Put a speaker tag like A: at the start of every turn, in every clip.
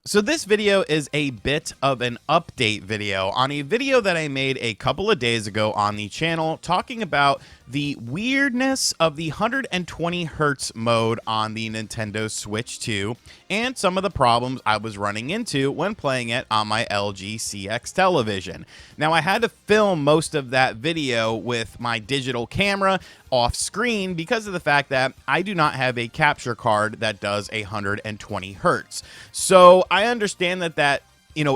A: So this video is a bit of an update video on a video that I made a couple of days ago on the channel talking about the weirdness of the 120 hertz mode on the Nintendo Switch 2 and some of the problems I was running into when playing it on my LG CX television. Now I had to film most of that video with my digital camera off screen because of the fact that I do not have a capture card that does 120 hertz. So I understand that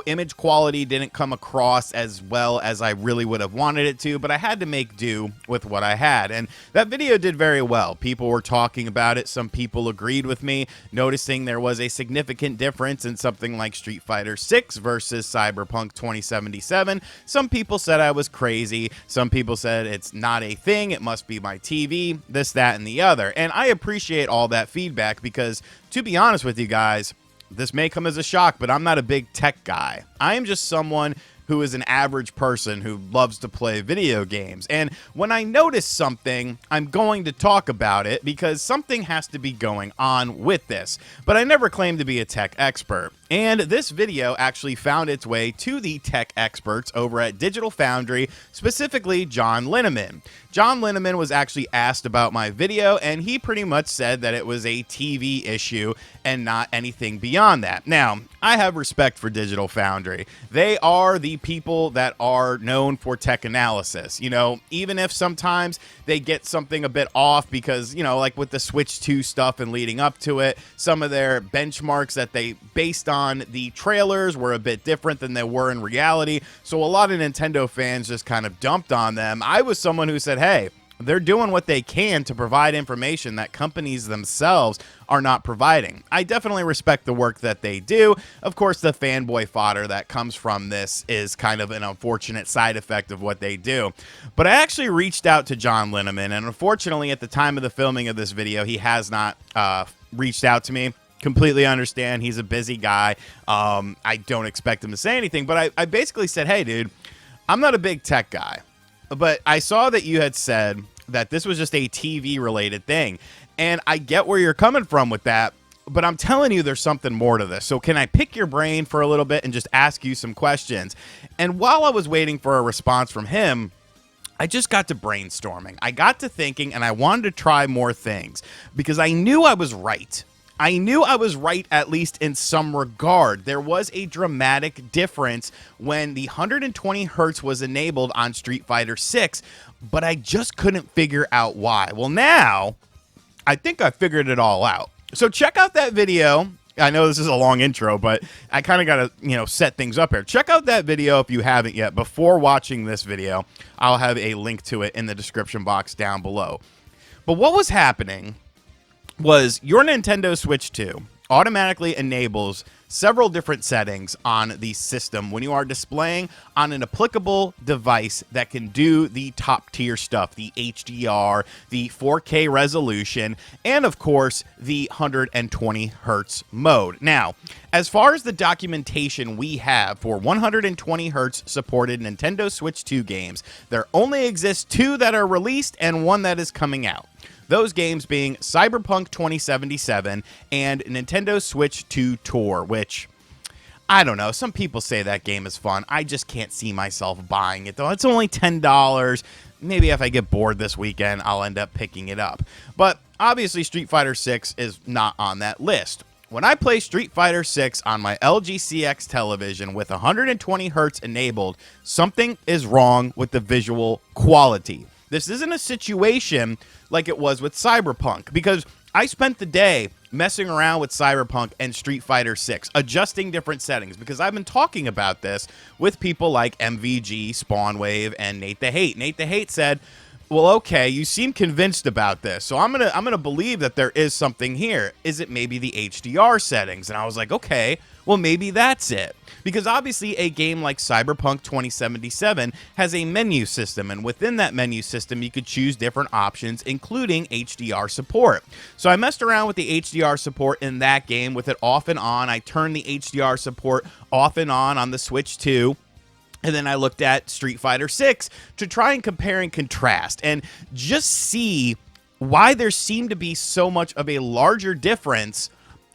A: image quality didn't come across as well as I really would have wanted it to, but I had to make do with what I had. And that video did very well. People were talking about it. Some people agreed with me, noticing there was a significant difference in something like Street Fighter 6 versus Cyberpunk 2077. Some people said I was crazy. Some people said it's not a thing. It must be my TV, this, that, and the other. And I appreciate all that feedback because, to be honest with you guys, this may come as a shock, but I'm not a big tech guy. I am just someone who is an average person who loves to play video games. And when I notice something, I'm going to talk about it because something has to be going on with this. But I never claimed to be a tech expert. And this video actually found its way to the tech experts over at Digital Foundry, specifically John Linneman. John Linneman was actually asked about my video, and he pretty much said that it was a TV issue and not anything beyond that. Now, I have respect for Digital Foundry. They are the people that are known for tech analysis. Even if sometimes they get something a bit off because, like with the Switch 2 stuff and leading up to it, some of their benchmarks that they based on the trailers were a bit different than they were in reality. So a lot of Nintendo fans just kind of dumped on them. I was someone who said, hey, they're doing what they can to provide information that companies themselves are not providing. I definitely respect the work that they do. Of course, the fanboy fodder that comes from this is kind of an unfortunate side effect of what they do. But I actually reached out to John Linneman, and unfortunately, at the time of the filming of this video, he has not reached out to me. Completely understand. He's a busy guy. I don't expect him to say anything, but I basically said, hey, dude, I'm not a big tech guy, but I saw that you had said that this was just a TV related thing. And I get where you're coming from with that, but I'm telling you there's something more to this. So can I pick your brain for a little bit and just ask you some questions? And while I was waiting for a response from him, I just got to brainstorming. I got to thinking, and I wanted to try more things because I knew I was right. I knew I was right, at least in some regard. There was a dramatic difference when the 120 hertz was enabled on Street Fighter 6, but I just couldn't figure out why. Well, now I think I figured it all out. So check out that video. I know this is a long intro, but I kind of got to, set things up here. Check out that video if you haven't yet. Before watching this video, I'll have a link to it in the description box down below. But what was happening was your Nintendo Switch 2 automatically enables several different settings on the system when you are displaying on an applicable device that can do the top tier stuff, the HDR, the 4K resolution, and of course the 120 hertz mode. Now, as far as the documentation we have for 120 hertz supported Nintendo Switch 2 games, there only exists two that are released and one that is coming out. Those games being Cyberpunk 2077 and Nintendo Switch 2 Tour, which, I don't know, some people say that game is fun. I just can't see myself buying it, though. It's only $10. Maybe if I get bored this weekend, I'll end up picking it up. But obviously, Street Fighter 6 is not on that list. When I play Street Fighter 6 on my LG CX television with 120 hertz enabled, something is wrong with the visual quality. This isn't a situation like it was with Cyberpunk, because I spent the day messing around with Cyberpunk and Street Fighter 6, adjusting different settings, because I've been talking about this with people like MVG, Spawnwave, and Nate the Hate. Nate the Hate said, well, okay, you seem convinced about this, so I'm gonna believe that there is something here. Is it maybe the HDR settings? And I was like, okay, well, maybe that's it. Because obviously a game like Cyberpunk 2077 has a menu system, and within that menu system, you could choose different options, including HDR support. So I messed around with the HDR support in that game with it off and on. I turned the HDR support off and on the Switch 2. And then I looked at Street Fighter 6 to try and compare and contrast and just see why there seemed to be so much of a larger difference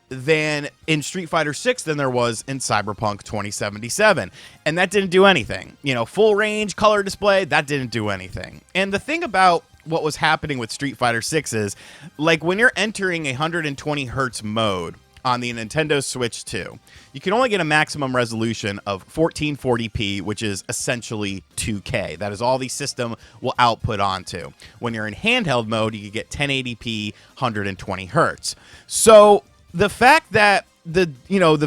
A: than in Street Fighter 6 than there was in Cyberpunk 2077. And that didn't do anything. You know, full range, color display, that didn't do anything. And the thing about what was happening with Street Fighter 6 is, like, when you're entering a 120 hertz mode on the Nintendo Switch 2, you can only get a maximum resolution of 1440p, which is essentially 2K. That is all the system will output onto. When you're in handheld mode, you can get 1080p, 120 hertz. So the fact that the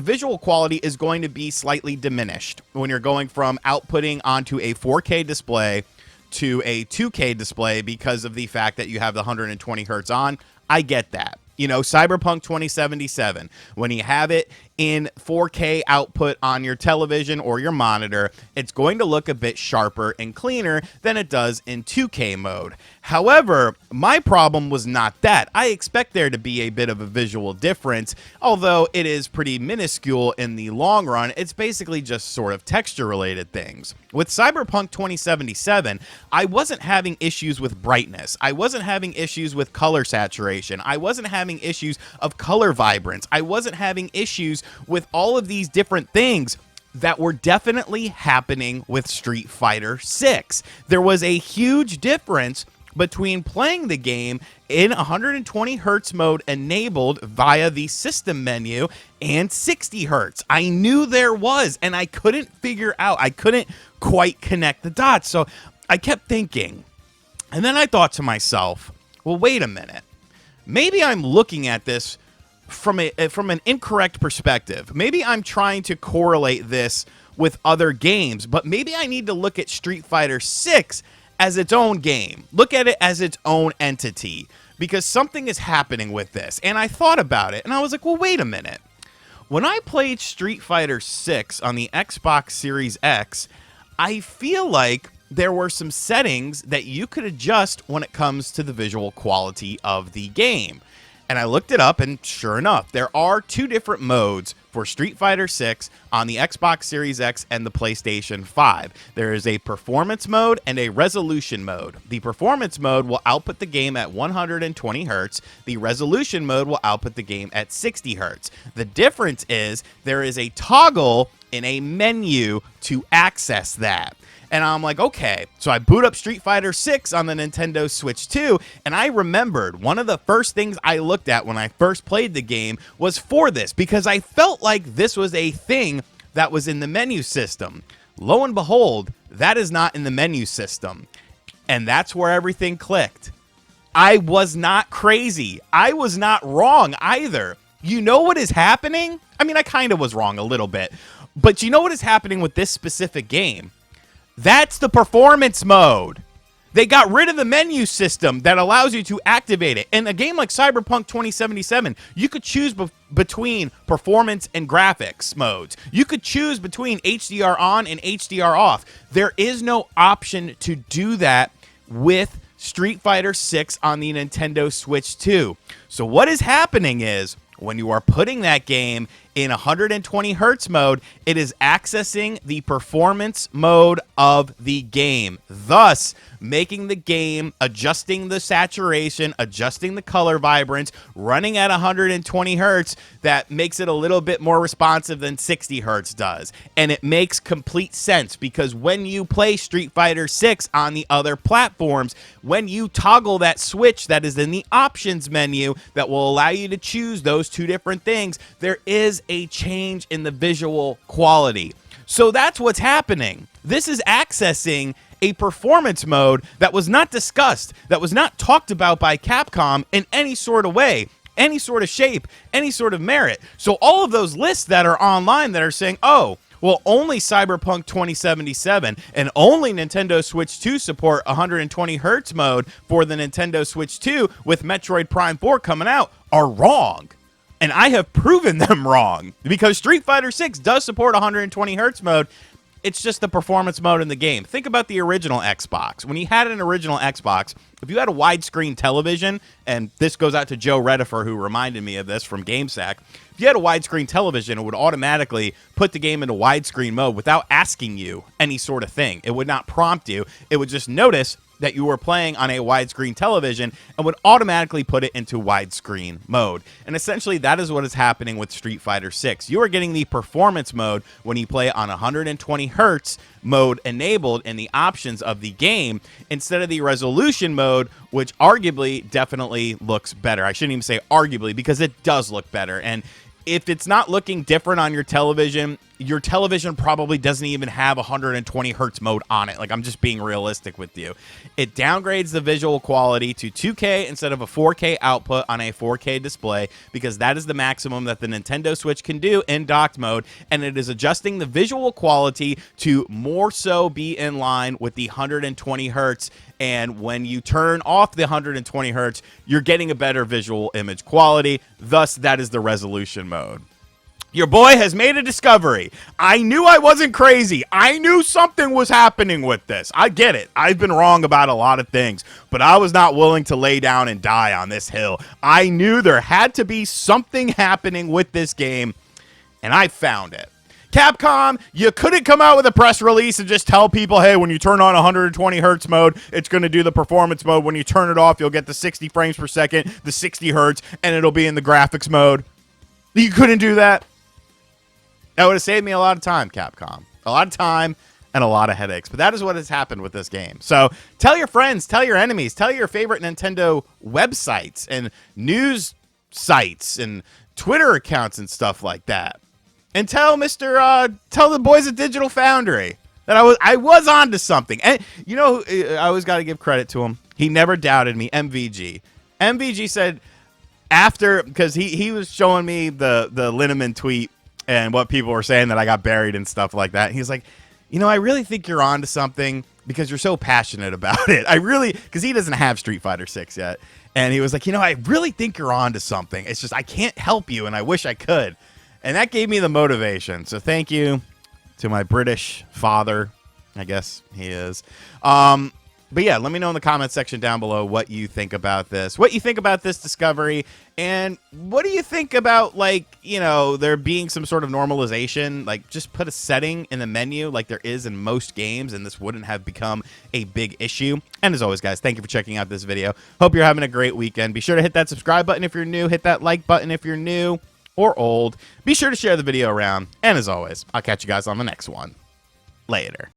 A: visual quality is going to be slightly diminished when you're going from outputting onto a 4K display to a 2K display because of the fact that you have the 120 hertz on, I get that. You know, Cyberpunk 2077, when you have it in 4K output on your television or your monitor, it's going to look a bit sharper and cleaner than it does in 2K mode. However, my problem was not that. I expect there to be a bit of a visual difference, although it is pretty minuscule in the long run. It's basically just sort of texture-related things. With Cyberpunk 2077, I wasn't having issues with brightness. I wasn't having issues with color saturation. I wasn't having issues of color vibrance. I wasn't having issues with all of these different things that were definitely happening with Street Fighter 6. There was a huge difference between playing the game in 120 hertz mode enabled via the system menu and 60 hertz. I knew there was, and I couldn't figure out, I couldn't quite connect the dots. So I kept thinking, and then I thought to myself, well, wait a minute. Maybe I'm looking at this from an incorrect perspective. Maybe I'm trying to correlate this with other games, but maybe I need to look at Street Fighter 6 as its own game. Look at it as its own entity, because something is happening with this. And I thought about it, and I was like, well, wait a minute. When I played Street Fighter 6 on the Xbox Series X, I feel like there were some settings that you could adjust when it comes to the visual quality of the game. And I looked it up, and sure enough, there are two different modes for Street Fighter 6 on the Xbox Series X and the PlayStation 5. There is a performance mode and a resolution mode. The performance mode will output the game at 120 hertz. The resolution mode will output the game at 60 hertz. The difference is there is a toggle in a menu to access that. And I'm like, okay. So I boot up Street Fighter 6 on the Nintendo Switch 2, and I remembered one of the first things I looked at when I first played the game was for this, because I felt like this was a thing that was in the menu system. Lo and behold, that is not in the menu system. And that's where everything clicked. I was not crazy. I was not wrong either. You know what is happening? I mean, I kind of was wrong a little bit. But you know what is happening with this specific game? That's the performance mode. They got rid of the menu system that allows you to activate it. In a game like Cyberpunk 2077, you could choose between performance and graphics modes. You could choose between HDR on and HDR off. There is no option to do that with Street Fighter 6 on the Nintendo Switch 2. So what is happening is, when you are putting that game in 120 hertz mode, it is accessing the performance mode of the game, thus making the game, adjusting the saturation, adjusting the color vibrance, running at 120 hertz. That makes it a little bit more responsive than 60 hertz does. And it makes complete sense, because when you play Street Fighter 6 on the other platforms, when you toggle that switch that is in the options menu that will allow you to choose those two different things, there is a change in the visual quality. So that's what's happening. This is accessing a performance mode that was not discussed, that was not talked about by Capcom in any sort of way, any sort of shape, any sort of merit. So all of those lists that are online that are saying, oh, well, only Cyberpunk 2077 and only Nintendo Switch 2 support 120 hertz mode for the Nintendo Switch 2 with Metroid Prime 4 coming out, are wrong. And I have proven them wrong, because Street Fighter 6 does support 120 hertz mode. It's just the performance mode in the game. Think about the original Xbox. When you had an original Xbox, if you had a widescreen television, and this goes out to Joe Redifer, who reminded me of this from GameSack, if you had a widescreen television, it would automatically put the game into widescreen mode without asking you any sort of thing. It would not prompt you. It would just notice that you were playing on a widescreen television and would automatically put it into widescreen mode. And essentially that is what is happening with Street Fighter 6. You are getting the performance mode when you play on 120 hertz mode enabled in the options of the game instead of the resolution mode, which arguably definitely looks better. I shouldn't even say arguably, because it does look better. And if it's not looking different on your television probably doesn't even have 120 hertz mode on it. Like, I'm just being realistic with you. It downgrades the visual quality to 2K instead of a 4K output on a 4K display, because that is the maximum that the Nintendo Switch can do in docked mode, and it is adjusting the visual quality to more so be in line with the 120 hertz. And when you turn off the 120 hertz, you're getting a better visual image quality. Thus, that is the resolution mode. Your boy has made a discovery. I knew I wasn't crazy. I knew something was happening with this. I get it. I've been wrong about a lot of things, but I was not willing to lay down and die on this hill. I knew there had to be something happening with this game, and I found it. Capcom, you couldn't come out with a press release and just tell people, hey, when you turn on 120 hertz mode, it's going to do the performance mode. When you turn it off, you'll get the 60 frames per second, the 60 hertz, and it'll be in the graphics mode. You couldn't do that. That would have saved me a lot of time, Capcom. A lot of time and a lot of headaches. But that is what has happened with this game. So tell your friends, tell your enemies, tell your favorite Nintendo websites and news sites and Twitter accounts and stuff like that. And tell tell the boys at Digital Foundry that I was onto something. And you know, I always got to give credit to him. He never doubted me. MVG. MVG said after, because he was showing me the Linneman tweet and what people were saying that I got buried and stuff like that. He's like, you know, I really think you're onto something because you're so passionate about it. I really, because he doesn't have Street Fighter 6 yet. And he was like, you know, I really think you're onto something. It's just I can't help you, and I wish I could. And that gave me the motivation. So thank you to my British father. I guess he is. But yeah, let me know in the comment section down below what you think about this. What you think about this discovery. And what do you think about, like, you know, there being some sort of normalization? Like, just put a setting in the menu like there is in most games, and this wouldn't have become a big issue. And as always, guys, thank you for checking out this video. Hope you're having a great weekend. Be sure to hit that subscribe button if you're new. Hit that like button if you're new or old. Be sure to share the video around. And as always, I'll catch you guys on the next one. Later.